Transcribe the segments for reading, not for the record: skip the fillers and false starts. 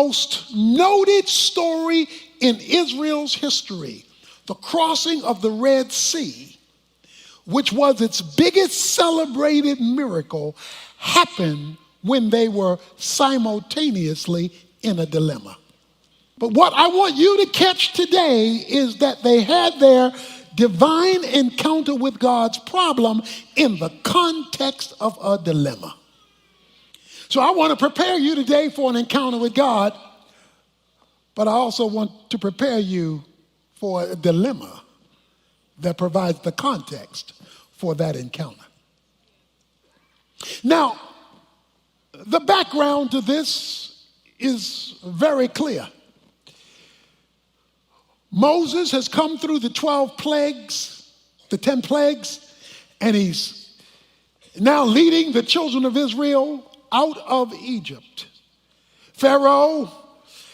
most noted story in Israel's history, the crossing of the Red Sea, which was its biggest celebrated miracle, happened when they were simultaneously in a dilemma. But what I want you to catch today is that they had their divine encounter with God's problem in the context of a dilemma. So I want to prepare you today for an encounter with God, but I also want to prepare you for a dilemma that provides the context for that encounter. Now, the background to this is very clear. Moses has come through the 12 plagues, the 10 plagues, and he's now leading the children of Israel out of Egypt. Pharaoh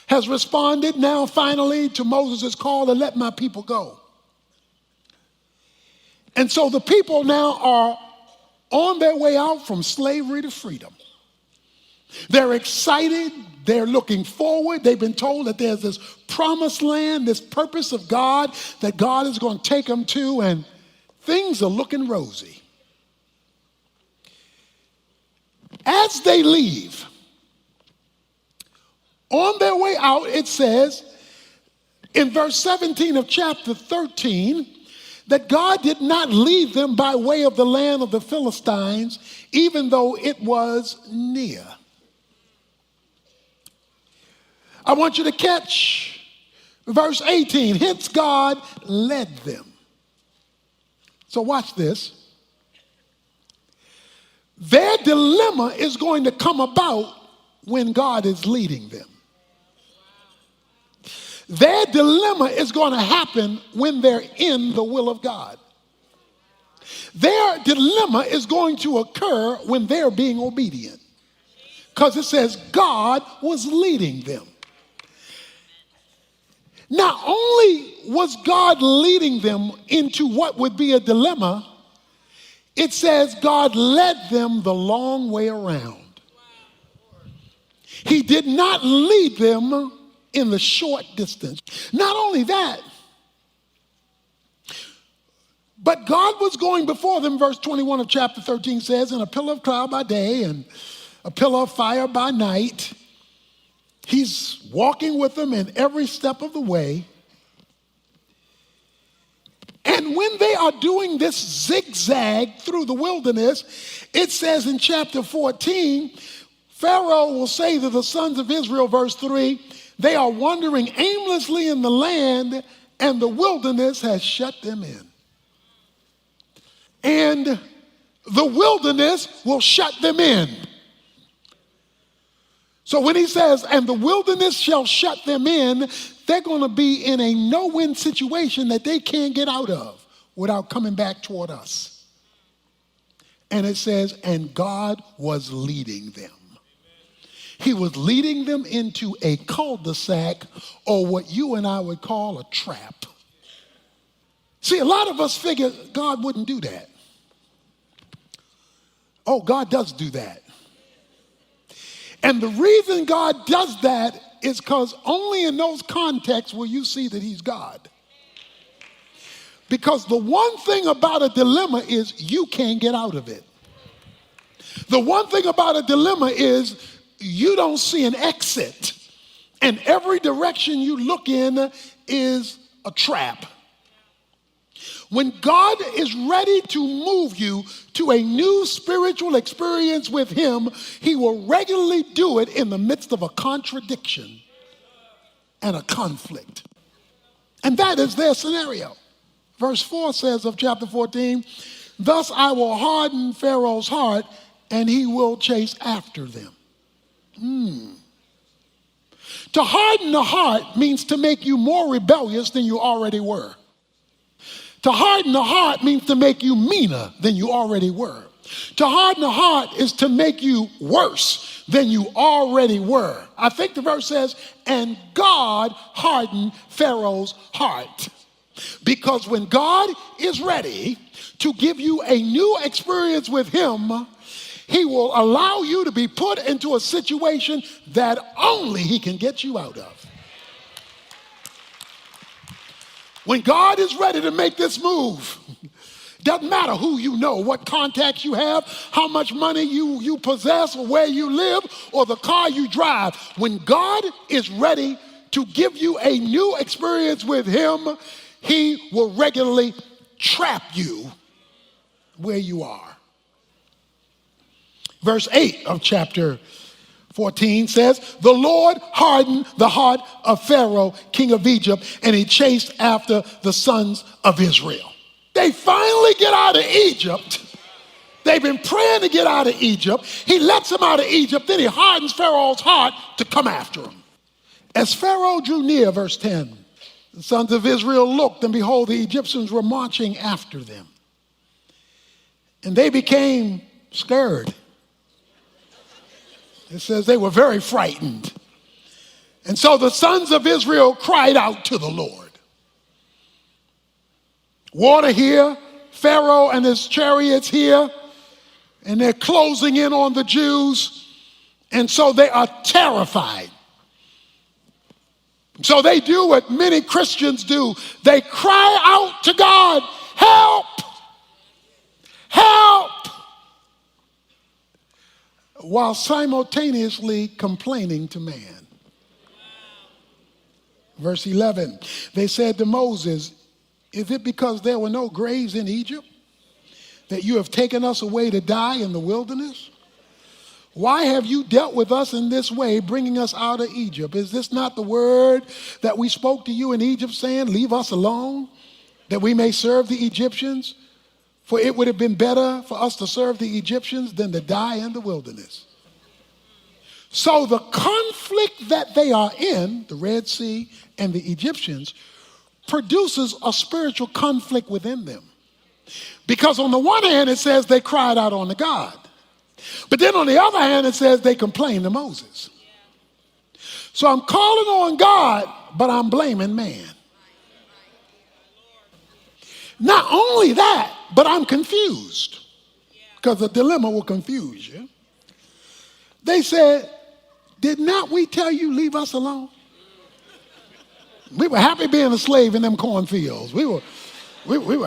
has responded now finally to Moses' call to let my people go. And so the people now are on their way out from slavery to freedom. They're excited. They're looking forward. They've been told that there's this promised land, this purpose of God that God is going to take them to, and things are looking rosy. As they leave, on their way out, it says in verse 17 of chapter 13 that God did not lead them by way of the land of the Philistines, even though it was near. I want you to catch verse 18. Hence God led them. So watch this. Their dilemma is going to come about when God is leading them. Their dilemma is going to happen when they're in the will of God. Their dilemma is going to occur when they're being obedient. Because it says God was leading them. Not only was God leading them into what would be a dilemma, it says God led them the long way around. He did not lead them in the short distance. Not only that, but God was going before them, verse 21 of chapter 13 says, in a pillar of cloud by day and a pillar of fire by night. He's walking with them in every step of the way. And when they are doing this zigzag through the wilderness, it says in chapter 14, Pharaoh will say to the sons of Israel, verse 3, they are wandering aimlessly in the land, and the wilderness has shut them in. And the wilderness will shut them in. So when he says, and the wilderness shall shut them in, they're going to be in a no-win situation that they can't get out of without coming back toward us. And it says, and God was leading them. He was leading them into a cul-de-sac, or what you and I would call a trap. See, a lot of us figure God wouldn't do that. Oh, God does do that. And the reason God does that is because only in those contexts will you see that he's God. Because the one thing about a dilemma is you can't get out of it. The one thing about a dilemma is you don't see an exit. And every direction you look in is a trap. When God is ready to move you to a new spiritual experience with him, he will regularly do it in the midst of a contradiction and a conflict. And that is their scenario. Verse 4 says of chapter 14, thus I will harden Pharaoh's heart, and he will chase after them. To harden the heart means to make you more rebellious than you already were. To harden the heart means to make you meaner than you already were. To harden the heart is to make you worse than you already were. I think the verse says, and God hardened Pharaoh's heart. Because when God is ready to give you a new experience with him, He will allow you to be put into a situation that only he can get you out of. When God is ready to make this move, doesn't matter who you know, what contacts you have, how much money you possess, or where you live, or the car you drive. When God is ready to give you a new experience with him, he will regularly trap you where you are. Verse 8 of chapter 14 says, the Lord hardened the heart of Pharaoh, king of Egypt, and he chased after the sons of Israel. They finally get out of Egypt. They've been praying to get out of Egypt. He lets them out of Egypt, then he hardens Pharaoh's heart to come after him. As Pharaoh drew near, verse 10, the sons of Israel looked, and behold, the Egyptians were marching after them. And they became scared. It says they were very frightened. And so the sons of Israel cried out to the Lord. Water here, Pharaoh and his chariots here, and they're closing in on the Jews. And so they are terrified. So they do what many Christians do. They cry out to God, help, help, while simultaneously complaining to man. Verse 11, they said to Moses, is it because there were no graves in Egypt that you have taken us away to die in the wilderness? Why have you dealt with us in this way, bringing us out of Egypt? Is this not the word that we spoke to you in Egypt, saying, leave us alone, that we may serve the Egyptians? For it would have been better for us to serve the Egyptians than to die in the wilderness. So the conflict that they are in, the Red Sea and the Egyptians, produces a spiritual conflict within them. Because on the one hand, it says they cried out unto God. But then on the other hand, it says they complained to Moses. So I'm calling on God, but I'm blaming man. Not only that, but I'm confused. Because the dilemma will confuse you. They said, did not we tell you leave us alone? We were happy being a slave in them cornfields. We were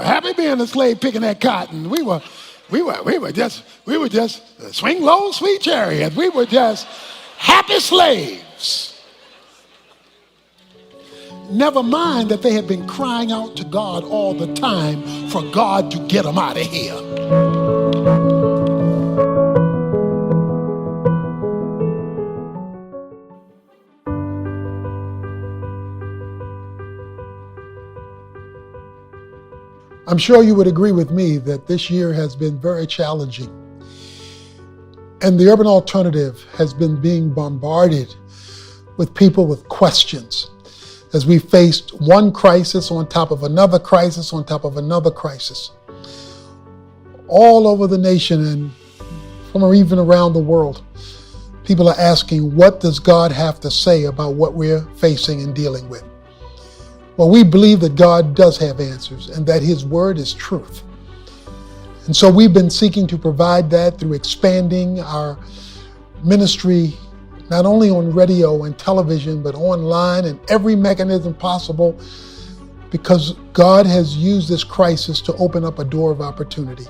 happy being a slave picking that cotton. We were just swing low, sweet chariot. We were just happy slaves. Never mind that they had been crying out to God all the time for God to get them out of here. I'm sure you would agree with me that this year has been very challenging. And the Urban Alternative has been being bombarded with people with questions as we faced one crisis on top of another crisis on top of another crisis. All over the nation and from even around the world, people are asking, what does God have to say about what we're facing and dealing with? Well, we believe that God does have answers and that his word is truth. And so we've been seeking to provide that through expanding our ministry, not only on radio and television, but online and every mechanism possible, because God has used this crisis to open up a door of opportunity.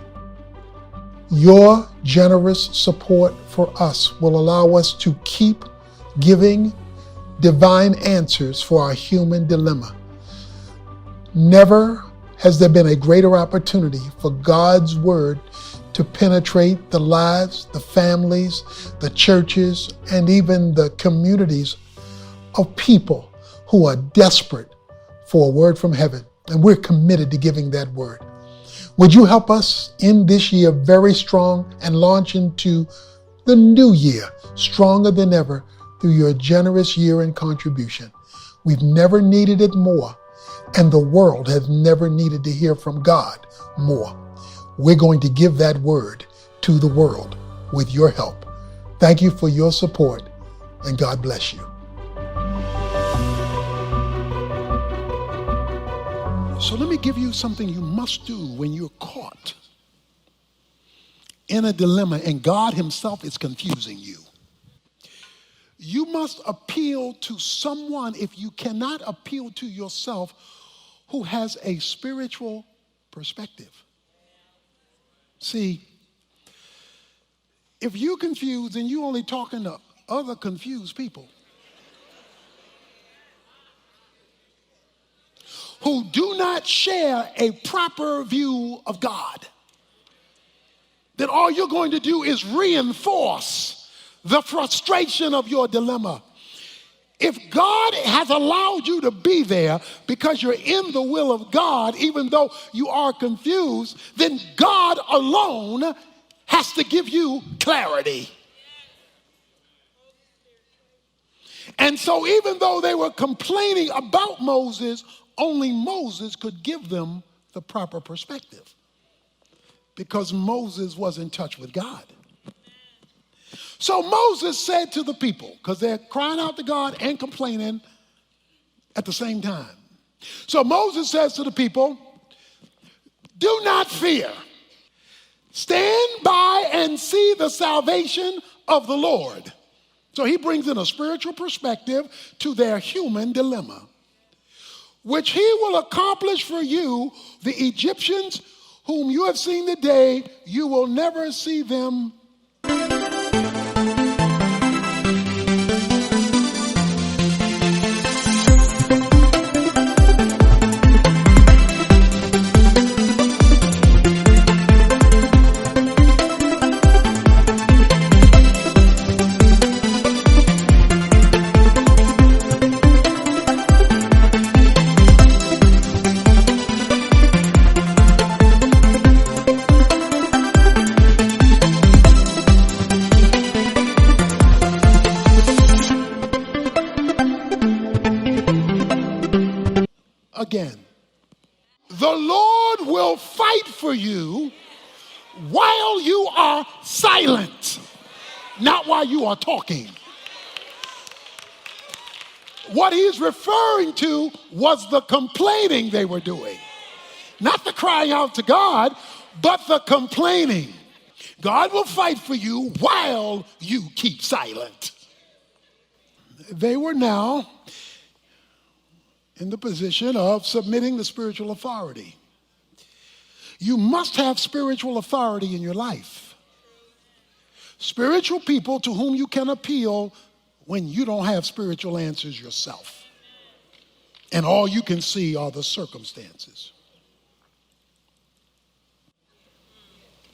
Your generous support for us will allow us to keep giving divine answers for our human dilemma. Never has there been a greater opportunity for God's word to penetrate the lives, the families, the churches, and even the communities of people who are desperate for a word from heaven. And we're committed to giving that word. Would you help us end this year very strong and launch into the new year stronger than ever through your generous year-end contribution? We've never needed it more. And the world has never needed to hear from God more. We're going to give that word to the world with your help. Thank you for your support, and God bless you. So let me give you something you must do when you're caught in a dilemma and God himself is confusing you, you must appeal to someone, if you cannot appeal to yourself, who has a spiritual perspective. See, if you're confused and you're only talking to other confused people who do not share a proper view of God, then all you're going to do is reinforce the frustration of your dilemma. If God has allowed you to be there because you're in the will of God, even though you are confused, then God alone has to give you clarity. And so even though they were complaining about Moses, only Moses could give them the proper perspective, because Moses was in touch with God. So Moses said to the people, because they're crying out to God and complaining at the same time. So Moses says to the people, do not fear. Stand by and see the salvation of the Lord. So he brings in a spiritual perspective to their human dilemma, which he will accomplish for you. The Egyptians whom you have seen today, you will never see them. Again, the Lord will fight for you while you are silent, not while you are talking. What he's referring to was the complaining they were doing, not the crying out to God, but the complaining. God will fight for you while you keep silent. They were now in the position of submitting to spiritual authority. You must have spiritual authority in your life. Spiritual people to whom you can appeal when you don't have spiritual answers yourself, and all you can see are the circumstances.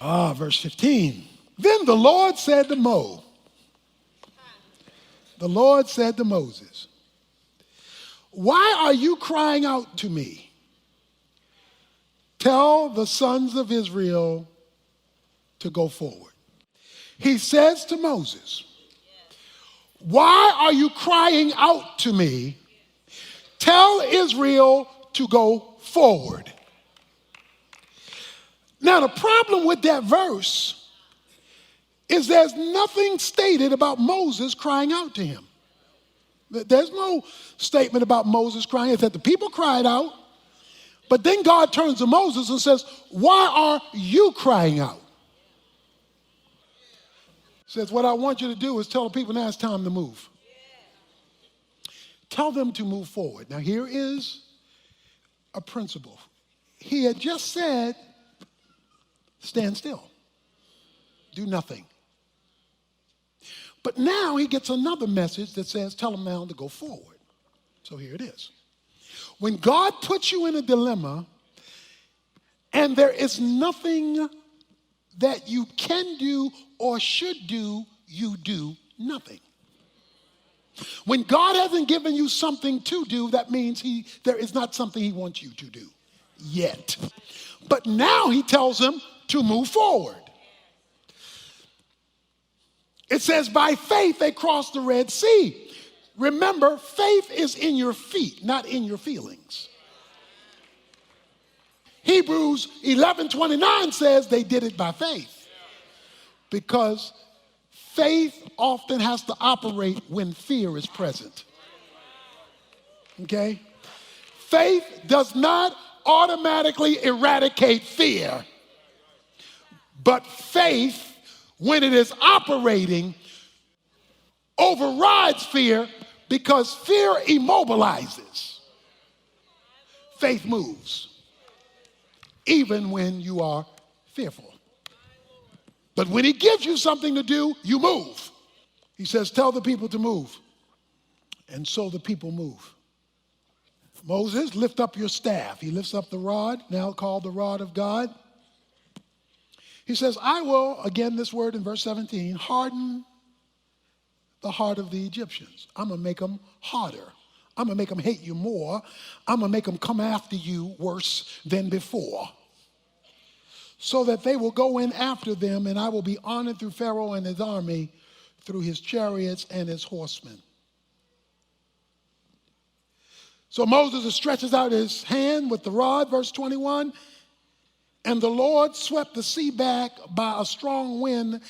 Verse 15. Then the Lord said to Moses, why are you crying out to me? Tell the sons of Israel to go forward. He says to Moses, why are you crying out to me? Tell Israel to go forward. Now, the problem with that verse is there's nothing stated about Moses crying out to him. There's no statement about Moses crying. It's that the people cried out, but then God turns to Moses and says, why are you crying out? He says, what I want you to do is tell the people now it's time to move. Tell them to move forward. Now, here is a principle. He had just said, stand still, do nothing. But now he gets another message that says, tell them now to go forward. So here it is. When God puts you in a dilemma and there is nothing that you can do or should do, you do nothing. When God hasn't given you something to do, that means there is not something he wants you to do yet. But now he tells him to move forward. It says, by faith they crossed the Red Sea. Remember, faith is in your feet, not in your feelings. Hebrews 11:29 says they did it by faith, because faith often has to operate when fear is present. Okay? Faith does not automatically eradicate fear, But faith, when it is operating, overrides fear because fear immobilizes. Faith moves, even when you are fearful. But when he gives you something to do, you move. He says, tell the people to move. And so the people move. Moses, lift up your staff. He lifts up the rod, now called the rod of God. He says, I will, again this word in verse 17, harden the heart of the Egyptians. I'm going to make them harder. I'm going to make them hate you more. I'm going to make them come after you worse than before, so that they will go in after them, and I will be honored through Pharaoh and his army, through his chariots and his horsemen. So Moses stretches out his hand with the rod, verse 21, and the Lord swept the sea back by a strong wind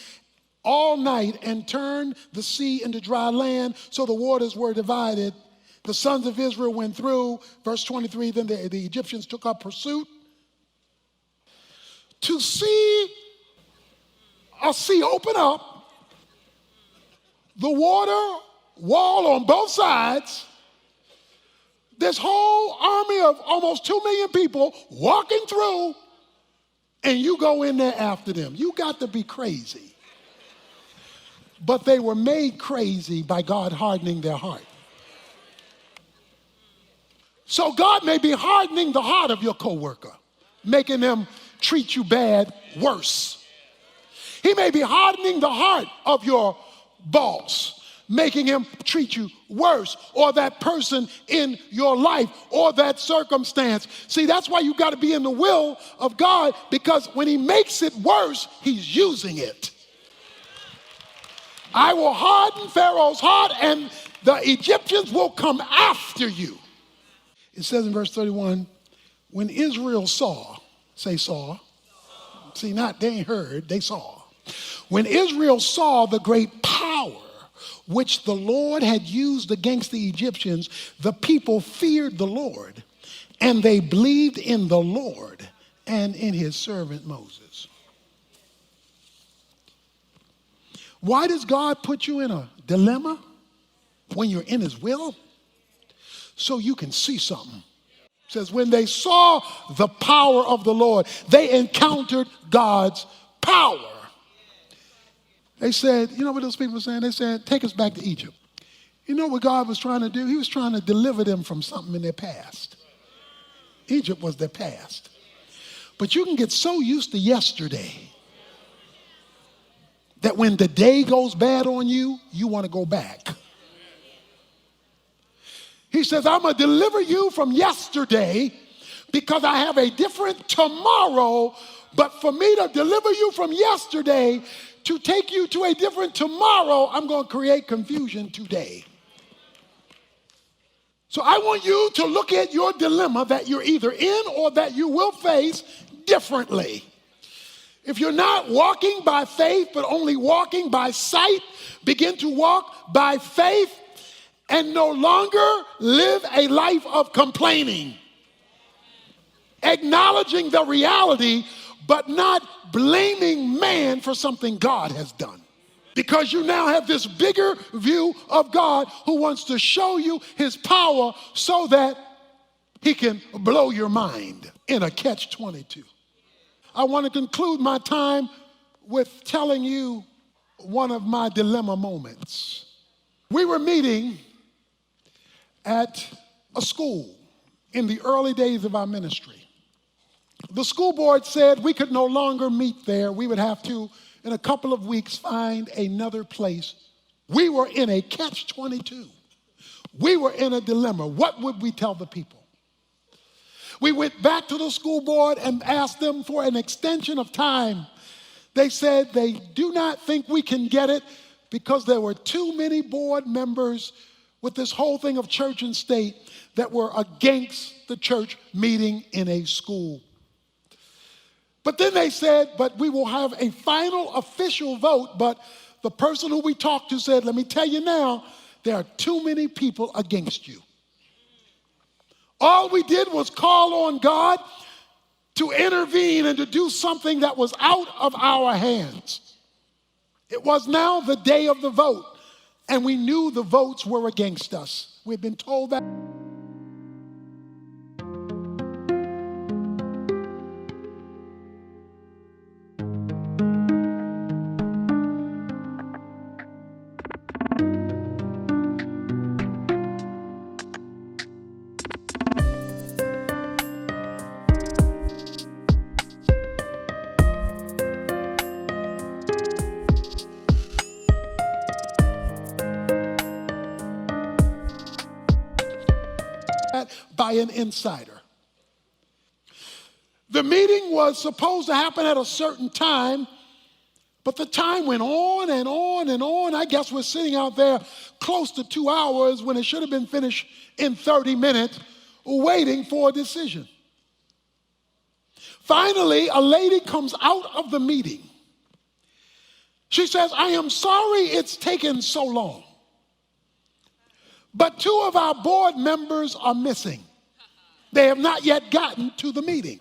all night and turned the sea into dry land, so the waters were divided. The sons of Israel went through. Verse 23, then the Egyptians took up pursuit. To see a sea open up, the water wall on both sides, this whole army of almost 2 million people walking through, and you go in there after them. You got to be crazy. But they were made crazy by God hardening their heart. So God may be hardening the heart of your coworker, making them treat you bad worse. He may be hardening the heart of your boss, making him treat you worse, or that person in your life, or that circumstance. See, that's why you got to be in the will of God, because when he makes it worse, he's using it. I will harden Pharaoh's heart, and the Egyptians will come after you. It says in verse 31, when Israel saw, say saw. See, not they ain't heard, they saw. When Israel saw the great power which the Lord had used against the Egyptians, the people feared the Lord, and they believed in the Lord and in his servant Moses. Why does God put you in a dilemma when you're in his will? So you can see something. It says, when they saw the power of the Lord, they encountered God's power. They said, you know what those people were saying? They said, take us back to Egypt. You know what God was trying to do? He was trying to deliver them from something in their past. Egypt was their past. But you can get so used to yesterday that when the day goes bad on you, you want to go back. He says, I'm going to deliver you from yesterday because I have a different tomorrow. But for me to deliver you from yesterday, to take you to a different tomorrow, I'm going to create confusion today. So I want you to look at your dilemma that you're either in or that you will face differently. If you're not walking by faith, but only walking by sight, begin to walk by faith and no longer live a life of complaining. Acknowledging the reality, but not blaming man for something God has done. Because you now have this bigger view of God who wants to show you his power so that he can blow your mind in a catch-22. I want to conclude my time with telling you one of my dilemma moments. We were meeting at a school in the early days of our ministry. The school board said we could no longer meet there. We would have to, in a couple of weeks, find another place. We were in a catch-22. We were in a dilemma. What would we tell the people? We went back to the school board and asked them for an extension of time. They said they do not think we can get it because there were too many board members with this whole thing of church and state that were against the church meeting in a school. But then they said, but we will have a final official vote. But the person who we talked to said, let me tell you now, there are too many people against you. All we did was call on God to intervene and to do something that was out of our hands. It was now the day of the vote, and we knew the votes were against us. We'd been told that. By an insider. The meeting was supposed to happen at a certain time, but the time went on and on and on. I guess we're sitting out there close to 2 hours when it should have been finished in 30 minutes, waiting for a decision. Finally, a lady comes out of the meeting. She says, "I am sorry it's taken so long, but 2 of our board members are missing. They have not yet gotten to the meeting.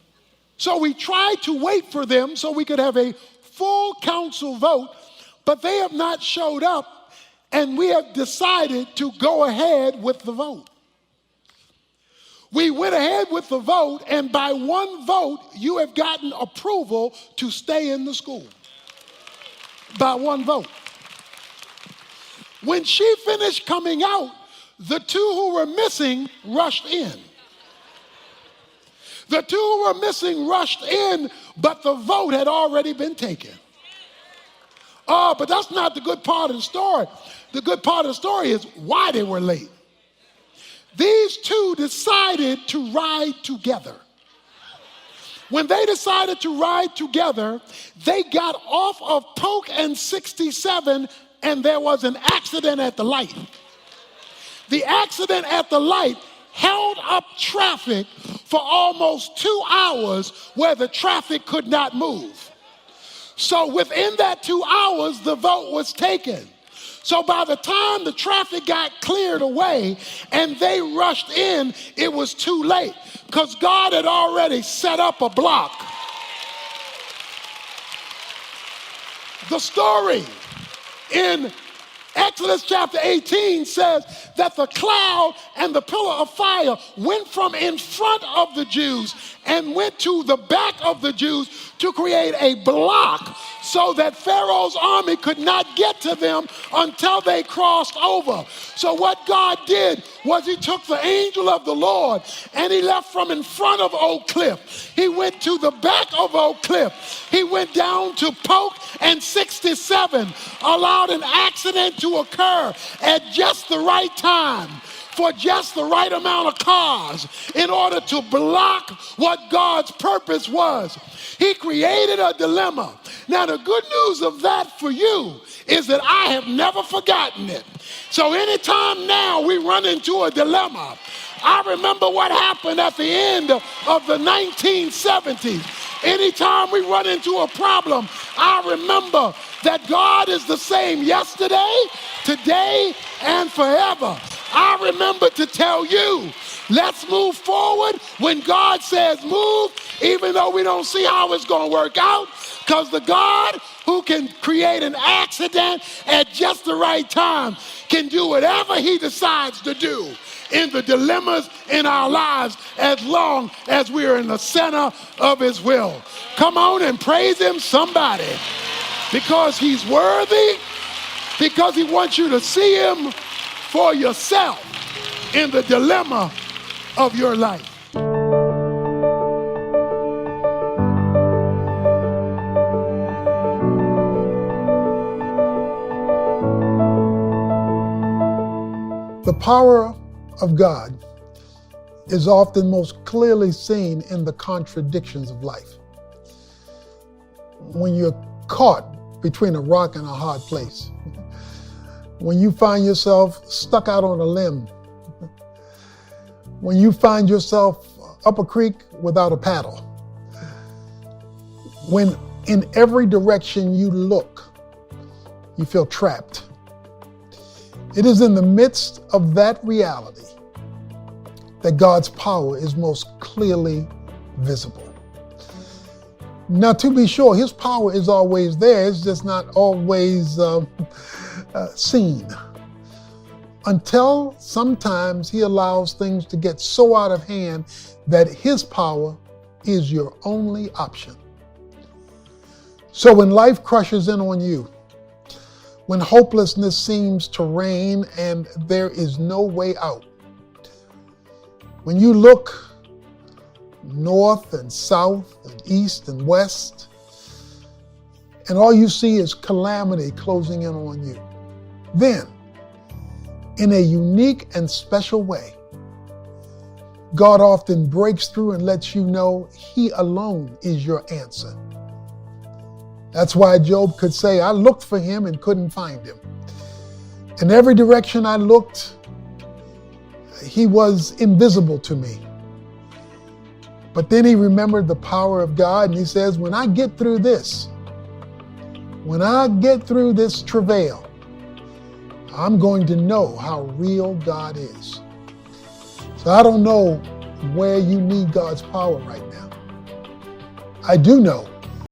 So we tried to wait for them so we could have a full council vote, but they have not showed up, and we have decided to go ahead with the vote." We went ahead with the vote, and by 1 vote, you have gotten approval to stay in the school. By 1 vote. When she finished coming out, the 2 who were missing rushed in. The 2 who were missing rushed in, but the vote had already been taken. Oh, but that's not the good part of the story. The good part of the story is why they were late. These 2 decided to ride together. When they decided to ride together, they got off of Polk and 67, and there was an accident at the light. The accident at the light held up traffic for almost 2 hours where the traffic could not move. So within that 2 hours, the vote was taken. So by the time the traffic got cleared away and they rushed in, it was too late because God had already set up a block. The story in Exodus chapter 18 says that the cloud and the pillar of fire went from in front of the Jews and went to the back of the Jews to create a block so that Pharaoh's army could not get to them until they crossed over. So what God did was he took the angel of the Lord and he left from in front of Oak Cliff. He went to the back of Oak Cliff. He went down to Polk and 67, allowed an accident to occur at just the right time for just the right amount of cars in order to block what God's purpose was. He created a dilemma. Now, the good news of that for you is that I have never forgotten it. So anytime now we run into a dilemma, I remember what happened at the end of the 1970s. Anytime we run into a problem, I remember that God is the same yesterday, today, and forever. I remember to tell you, let's move forward when God says move, even though we don't see how it's going to work out, because the God who can create an accident at just the right time can do whatever he decides to do in the dilemmas in our lives as long as we are in the center of his will. Come on and praise him, somebody, because he's worthy, because he wants you to see him for yourself in the dilemma of your life. The power of God is often most clearly seen in the contradictions of life. When you're caught between a rock and a hard place, when you find yourself stuck out on a limb, when you find yourself up a creek without a paddle, when in every direction you look, you feel trapped. It is in the midst of that reality that God's power is most clearly visible. Now, to be sure, his power is always there. It's just not always seen. Until sometimes he allows things to get so out of hand that his power is your only option. So when life crushes in on you, when hopelessness seems to reign and there is no way out, when you look north and south and east and west, and all you see is calamity closing in on you, then, in a unique and special way, God often breaks through and lets you know he alone is your answer. That's why Job could say, I looked for him and couldn't find him. In every direction I looked, he was invisible to me. But then he remembered the power of God, and he says, when I get through this travail, I'm going to know how real God is. So I don't know where you need God's power right now. I do know